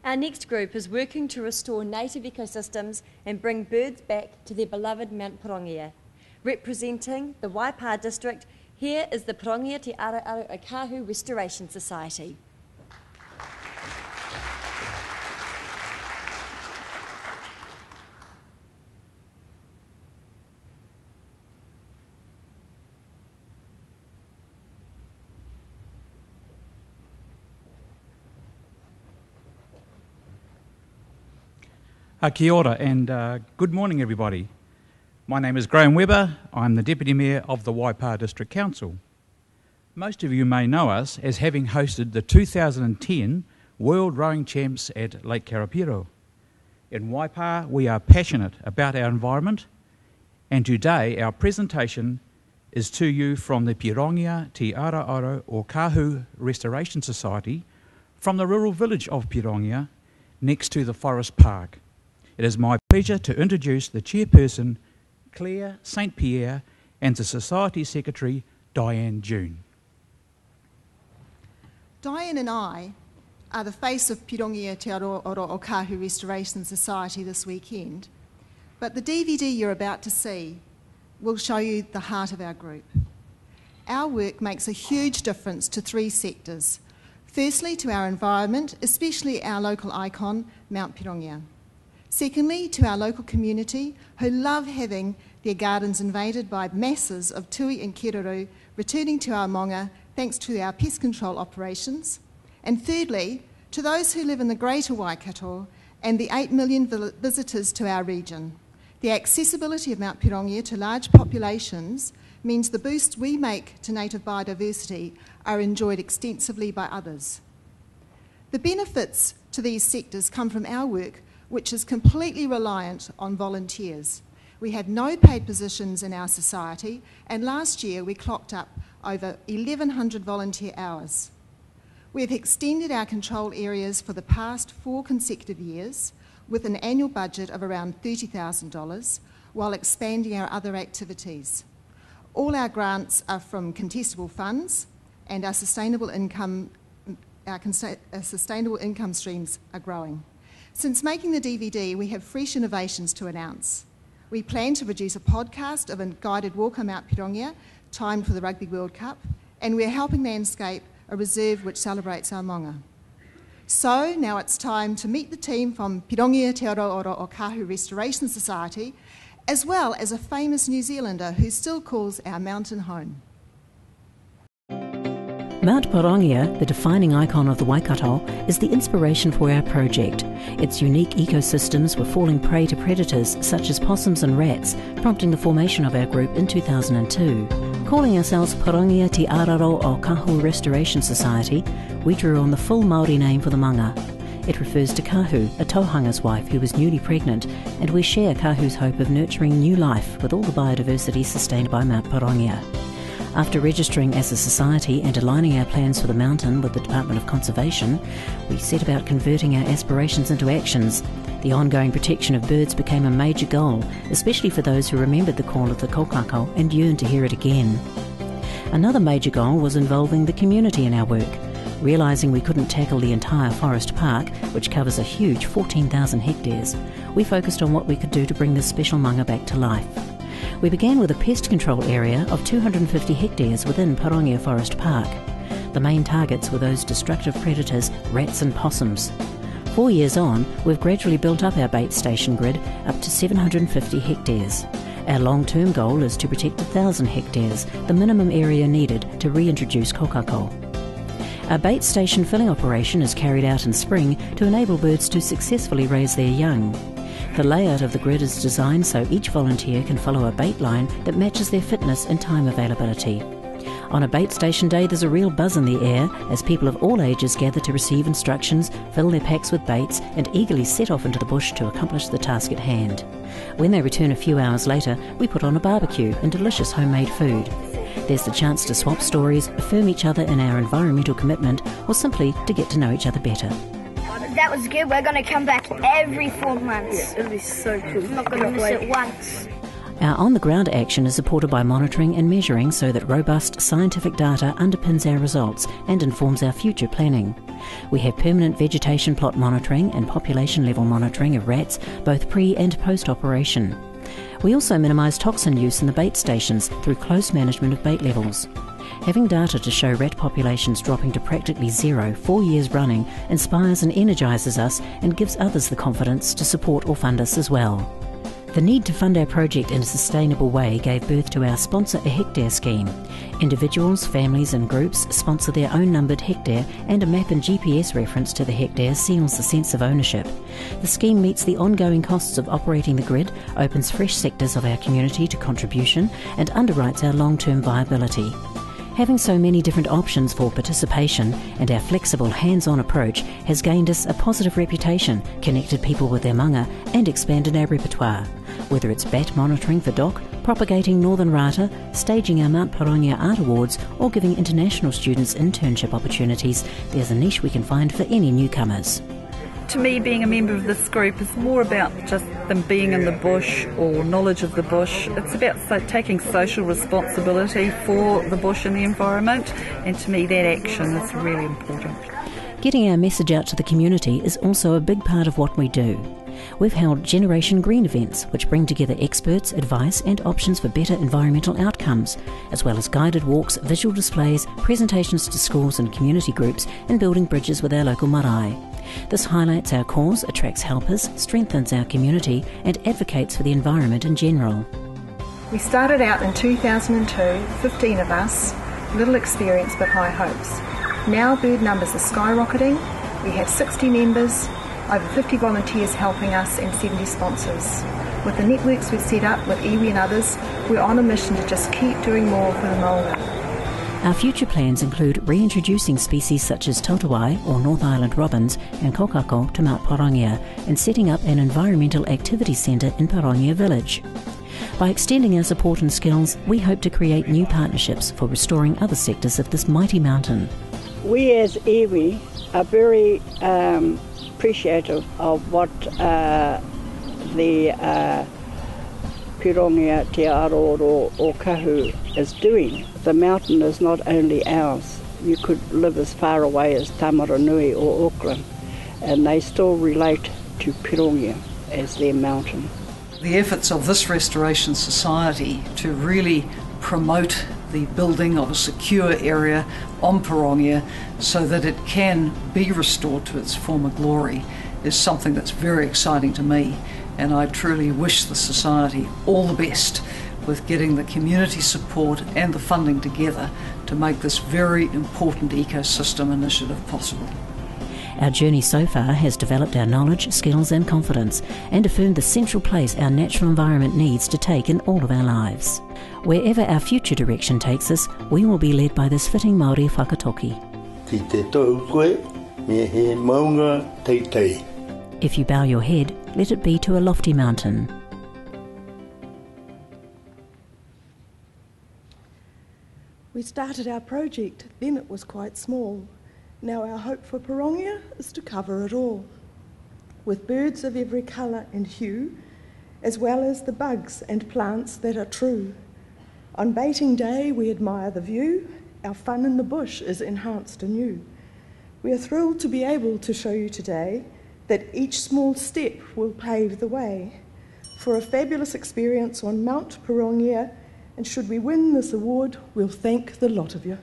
Our next group is working to restore native ecosystems and bring birds back to their beloved Mount Pirongia. Representing the Waipa district, here is the Pirongia Te Araaro o Kahu Restoration Society. Kia ora and good morning everybody. My name is Graham Webber. I'm the Deputy Mayor of the Waipa District Council. Most of you may know us as having hosted the 2010 World Rowing Champs at Lake Karapiro. In Waipa we are passionate about our environment, and today our presentation is to you from the Pirongia Te Araaro o Kahu Restoration Society from the rural village of Pirongia next to the Forest Park. It is my pleasure to introduce the Chairperson, Claire St. Pierre, and the Society Secretary, Diane June. Diane and I are the face of Pirongia Te Araaro o Kahu Restoration Society this weekend, but the DVD you're about to see will show you the heart of our group. Our work makes a huge difference to three sectors. Firstly, to our environment, especially our local icon, Mount Pirongia. Secondly, to our local community, who love having their gardens invaded by masses of tui and keruru returning to our maunga thanks to our pest control operations. And thirdly, to those who live in the Greater Waikato and the 8 million visitors to our region. The accessibility of Mount Pirongia to large populations means the boosts we make to native biodiversity are enjoyed extensively by others. The benefits to these sectors come from our work, which is completely reliant on volunteers. We have no paid positions in our society, and last year we clocked up over 1,100 volunteer hours. We have extended our control areas for the past 4 consecutive years with an annual budget of around $30,000 while expanding our other activities. All our grants are from contestable funds, and our sustainable income streams are growing. Since making the DVD, we have fresh innovations to announce. We plan to produce a podcast of a guided walk on Mount Pirongia, timed for the Rugby World Cup, and we're helping landscape a reserve which celebrates our maunga. So now it's time to meet the team from Pirongia Te Araaro o Kahu Restoration Society, as well as a famous New Zealander who still calls our mountain home. Mount Pirongia, the defining icon of the Waikato, is the inspiration for our project. Its unique ecosystems were falling prey to predators such as possums and rats, prompting the formation of our group in 2002. Calling ourselves Pirongia Te Araaro o Kahu Restoration Society, we drew on the full Māori name for the manga. It refers to Kahu, a tauhanga's wife who was newly pregnant, and we share Kahu's hope of nurturing new life with all the biodiversity sustained by Mount Pirongia. After registering as a society and aligning our plans for the mountain with the Department of Conservation, we set about converting our aspirations into actions. The ongoing protection of birds became a major goal, especially for those who remembered the call of the kokako and yearned to hear it again. Another major goal was involving the community in our work. Realising we couldn't tackle the entire forest park, which covers a huge 14,000 hectares, we focused on what we could do to bring this special manga back to life. We began with a pest control area of 250 hectares within Pirongia Forest Park. The main targets were those destructive predators, rats and possums. 4 years on, we've gradually built up our bait station grid up to 750 hectares. Our long-term goal is to protect 1,000 hectares, the minimum area needed to reintroduce kokako. Our bait station filling operation is carried out in spring to enable birds to successfully raise their young. The layout of the grid is designed so each volunteer can follow a bait line that matches their fitness and time availability. On a bait station day, there's a real buzz in the air as people of all ages gather to receive instructions, fill their packs with baits, and eagerly set off into the bush to accomplish the task at hand. When they return a few hours later, we put on a barbecue and delicious homemade food. There's the chance to swap stories, affirm each other in our environmental commitment, or simply to get to know each other better. That was good. We're going to come back every 4 months. Yeah, it'll be so cool. I'm not going to miss it once. Our on-the-ground action is supported by monitoring and measuring so that robust scientific data underpins our results and informs our future planning. We have permanent vegetation plot monitoring and population level monitoring of rats, both pre- and post-operation. We also minimise toxin use in the bait stations through close management of bait levels. Having data to show rat populations dropping to practically zero 4 years running inspires and energises us and gives others the confidence to support or fund us as well. The need to fund our project in a sustainable way gave birth to our Sponsor a Hectare scheme. Individuals, families and groups sponsor their own numbered hectare, and a map and GPS reference to the hectare seals the sense of ownership. The scheme meets the ongoing costs of operating the grid, opens fresh sectors of our community to contribution and underwrites our long-term viability. Having so many different options for participation and our flexible hands-on approach has gained us a positive reputation, connected people with their manga and expanded our repertoire. Whether it's bat monitoring for DOC, propagating Northern Rata, staging our Mount Pirongia Art Awards or giving international students internship opportunities, there's a niche we can find for any newcomers. To me, being a member of this group is more about just them being in the bush or knowledge of the bush. It's about taking social responsibility for the bush and the environment, and to me that action is really important. Getting our message out to the community is also a big part of what we do. We've held Generation Green events, which bring together experts, advice and options for better environmental outcomes, as well as guided walks, visual displays, presentations to schools and community groups, and building bridges with our local marae. This highlights our cause, attracts helpers, strengthens our community and advocates for the environment in general. We started out in 2002, 15 of us, little experience but high hopes. Now bird numbers are skyrocketing. We have 60 members, over 50 volunteers helping us and 70 sponsors. With the networks we've set up with iwi and others, we're on a mission to just keep doing more for the maunga. Our future plans include reintroducing species such as tautawai or North Island robins and kokako to Mount Pirongia and setting up an environmental activity centre in Pirongia village. By extending our support and skills, we hope to create new partnerships for restoring other sectors of this mighty mountain. We as iwi are very appreciative of what the Pirongia Te Aroaro o Kahu is doing. The mountain is not only ours. You could live as far away as Tamaranui or Auckland, and they still relate to Pirongia as their mountain. The efforts of this Restoration Society to really promote the building of a secure area on Pirongia so that it can be restored to its former glory is something that's very exciting to me, and I truly wish the Society all the best with getting the community support and the funding together to make this very important ecosystem initiative possible. Our journey so far has developed our knowledge, skills and confidence and affirmed the central place our natural environment needs to take in all of our lives. Wherever our future direction takes us, we will be led by this fitting Māori whakatoki. Ki te tau koe, me he maunga teitei. If you bow your head, let it be to a lofty mountain. We started our project, then it was quite small. Now our hope for Pirongia is to cover it all, with birds of every colour and hue, as well as the bugs and plants that are true. On baiting day we admire the view, our fun in the bush is enhanced anew. We are thrilled to be able to show you today that each small step will pave the way for a fabulous experience on Mount Pirongia, and should we win this award, we'll thank the lot of you.